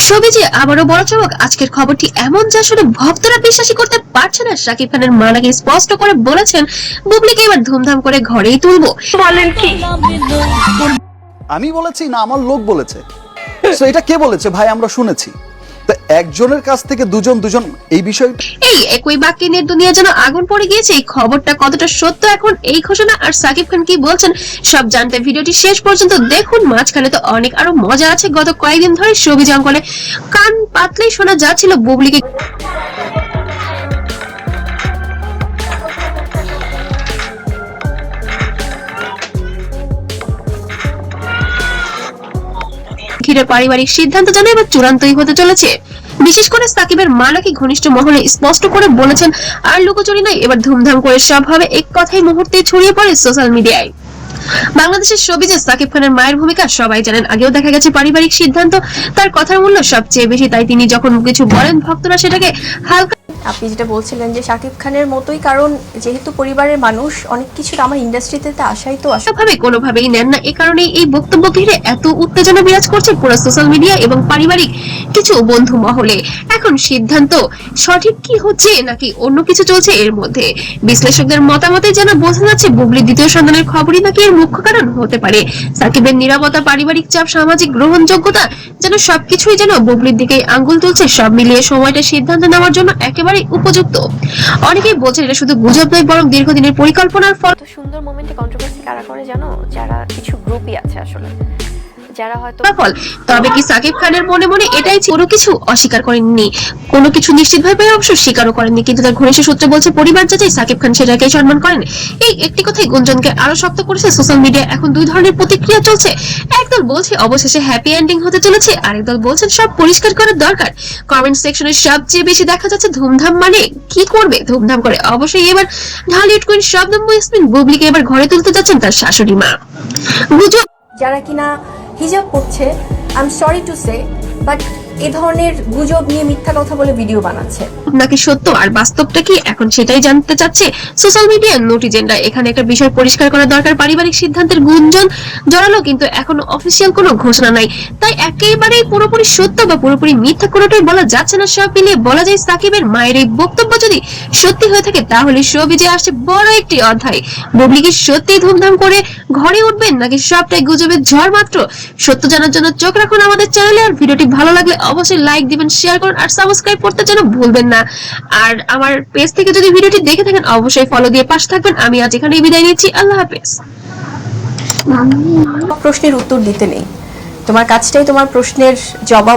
শোবিজে আবারও বড় চমক। আজকের খবরটি এমন যা শুনে ভক্তরা বিশ্বাসই করতে পারছে না। শাকিব খানের মা নাকি স্পষ্ট করে বলেছেন বুবলিকে এবার ধুমধাম করে ঘরেই তুলবো। বলেন কি? আমি বলেছি না আমার লোক বলেছে? তো এটা কে বলেছে ভাই? আমরা শুনেছি তো একজনের কাছ থেকে দুজন এই বিষয়। এই একই বাক্যে নেট দুনিয়া যেন আগুন পড়ে গিয়েছে। এই খবরটা কতটা সত্য এখন এই ঘোষণা আর শাকিব খান কি বলছেন সব জানতে ভিডিওটি শেষ পর্যন্ত দেখুন। মাঝখানে তো অনেক আরো মজা আছে। গত কয়েকদিন ধরে শোবিজ অঙ্গনে কান পাতলেই শোনা যাচ্ছিল বুবলিকে ঘিরে পারিবারিক সিদ্ধান্ত যেন এবার চূড়ান্তই হতে চলেছে। বিশেষ করে সাকিবের মা নাকি ঘনিষ্ঠ মহলে স্পষ্ট করে বলেছেন আর লুকোচুরি নয়, এবার ধুমধাম করে সব হবে। এক কথাই মুহূর্তে ছড়িয়ে পড়ে সোশ্যাল মিডিয়ায়। বাংলাদেশের শোবিজে সাকিব খানের মায়ের ভূমিকা সবাই জানেন। আগেও দেখা গেছে পারিবারিক সিদ্ধান্ত তার কথার মূল্য সবচেয়ে বেশি, তাই তিনি যখন কিছু বলেন ভক্তরা সেটাকে হালকা। আপনি যেটা বলছিলেন যে শাকিব খানের মতোই, কারণ যেহেতু পরিবারের মানুষ অনেক কিছু আমার ইন্ডাস্ট্রিতে আসাই তো ভাবে কোনোভাবেই নেন না। এ কারণেই এই বক্তব্য ঘিরে এত উত্তেজনা বিরাজ করছে পুরো সোশ্যাল মিডিয়া এবং পারিবারিক কিছু বন্ধু মহলে। এখন সিদ্ধান্ত সঠিক কি হচ্ছে নাকি অন্য কিছু চলছে এর মধ্যে? বিশ্লেষকদের মতামতে যেন বোঝা যাচ্ছে বুবলির দ্বিতীয় সন্তানের খবরই নাকি এর মুখ্য কারণ হতে পারে। সাকিবের নিরাপত্তা, পারিবারিক চাপ, সামাজিক গ্রহণযোগ্যতা যেন সবকিছুই যেন বুবলির দিকে আঙ্গুল তুলছে। সব মিলিয়ে সময়টা সিদ্ধান্ত নেওয়ার জন্য একেবারে উপযুক্ত। অনেকেই বলছেন এটা শুধু গুজব নয় বরং দীর্ঘদিনের পরিকল্পনার ফল। এত সুন্দর মোমেন্টে কন্ট্রোভার্সি কারা করে জানো? যারা কিছু গ্রুপই আছে আসলে, যারা হয়তো ফল। তবে কি সাকিব খানের মনে মনে এটাই কোনো কিছু অস্বীকার করেননি, কোনো কিছু নিশ্চিতভাবে অবশ্য স্বীকারও করেননি, কিন্তু তার ঘনিষ্ঠ সূত্র বলছে পরিবার যাচাই সাকিব খান সেটাকেই সম্মান করেন। এই একটি কথাই গুঞ্জনকে আরো শক্ত করেছে। সোশ্যাল মিডিয়ায় এখন দুই ধরনের প্রতিক্রিয়া চলছে। একদল বলছে অবশেষে হ্যাপি এন্ডিং হতে চলেছে, আরেকদল বলছেন সব পরিষ্কার করার দরকার। কমেন্ট সেকশনে সবচেয়ে বেশি দেখা যাচ্ছে ধুমধাম মানে কি করবে ধুমধাম করে। অবশ্যই এবার ঢালিউড কুইন শবনম ইয়াসমিন বুবলিকে এবার ঘরে তুলতে যাচ্ছেন তার শাশুড়ি মা। গুজব যারা কিনা হিজাব পড়ছে, I am sorry to say, but এই ধরনের গুজব নিয়ে মিথ্যা কথা বলে ভিডিও বানাচ্ছে। নাকি সত্য আর বাস্তবটা কি এখন সেটাই জানতে চাচ্ছে সোশ্যাল মিডিয়ার নেটিজেনরা। এখানে একটা বিষয় পরিষ্কার করা দরকার, পারিবারিক সিদ্ধান্তের গুঞ্জন জড়ালো কিন্তু এখনো অফিসিয়াল কোনো ঘোষণা নাই, তাই একেবারেই পুরোপুরি সত্য বা পুরোপুরি মিথ্যা কোনোটাই বলা যাচ্ছে না। সব মিলিয়ে বলা যায় সাকিবের মায়ের এই বক্তব্য যদি সত্যি হয়ে থাকে তাহলে শোবিজে আসছে বড় একটি অধ্যায়। বুবলি কি সত্যি ধুমধাম করে ঘরে উঠবেন নাকি সবটাই গুজবের ঝড় মাত্র? সত্য জানার জন্য চোখ রাখুন আমাদের চ্যানেলে। আর ভিডিওটি ভালো লাগলে অবশ্যই লাইক দিবেন, শেয়ার করুন আর সাবস্ক্রাইব করতে যেন ভুলবেন না। আর আমার পেজ থেকে যদি ভিডিওটি দেখে থাকেন অবশ্যই ফলো দিয়ে পাশে থাকবেন। আমি আজ এখানেই বিদায় নিচ্ছি। আল্লাহ হাফেজ। প্রশ্নের উত্তর দিতে নেই, তোমার কাজটাই তোমার প্রশ্নের জবাব